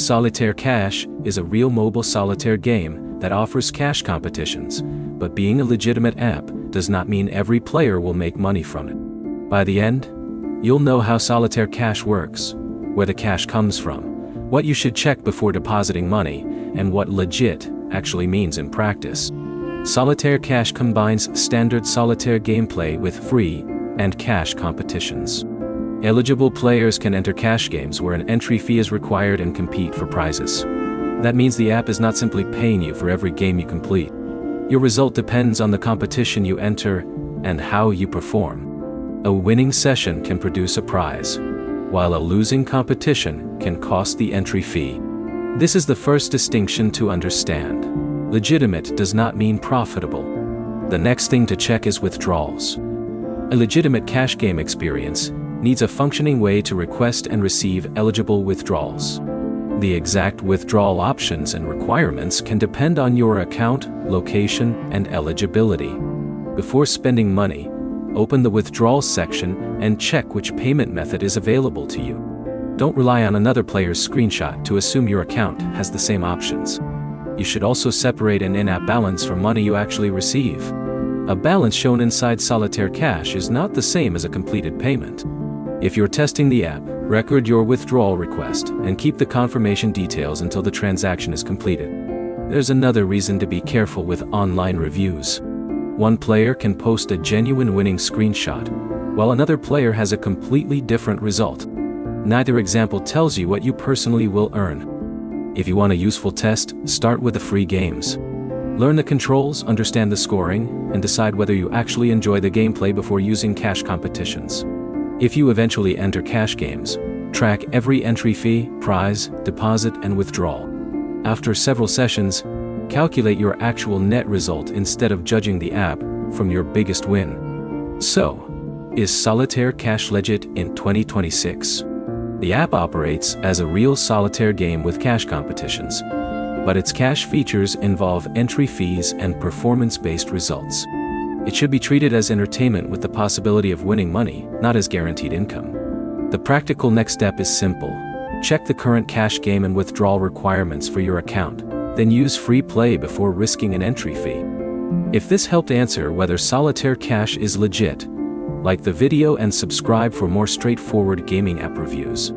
Solitaire Cash is a real mobile solitaire game that offers cash competitions, but being a legitimate app does not mean every player will make money from it. By the end, you'll know how Solitaire Cash works, where the cash comes from, what you should check before depositing money, and what legit actually means in practice. Solitaire Cash combines standard solitaire gameplay with free and cash competitions. Eligible players can enter cash games where an entry fee is required and compete for prizes. That means the app is not simply paying you for every game you complete. Your result depends on the competition you enter and how you perform. A winning session can produce a prize, while a losing competition can cost the entry fee. This is the first distinction to understand. Legitimate does not mean profitable. The next thing to check is withdrawals. A legitimate cash game experience needs a functioning way to request and receive eligible withdrawals. The exact withdrawal options and requirements can depend on your account, location, and eligibility. Before spending money, open the withdrawals section and check which payment method is available to you. Don't rely on another player's screenshot to assume your account has the same options. You should also separate an in-app balance from money you actually receive. A balance shown inside Solitaire Cash is not the same as a completed payment. If you're testing the app, record your withdrawal request and keep the confirmation details until the transaction is completed. There's another reason to be careful with online reviews. One player can post a genuine winning screenshot, while another player has a completely different result. Neither example tells you what you personally will earn. If you want a useful test, start with the free games. Learn the controls, understand the scoring, and decide whether you actually enjoy the gameplay before using cash competitions. If you eventually enter cash games, track every entry fee, prize, deposit, and withdrawal. After several sessions, calculate your actual net result instead of judging the app from your biggest win. So, is Solitaire Cash legit in 2026? The app operates as a real solitaire game with cash competitions, but its cash features involve entry fees and performance-based results. It should be treated as entertainment with the possibility of winning money, not as guaranteed income. The practical next step is simple. Check the current cash game and withdrawal requirements for your account, then use free play before risking an entry fee. If this helped answer whether Solitaire Cash is legit, like the video and subscribe for more straightforward gaming app reviews.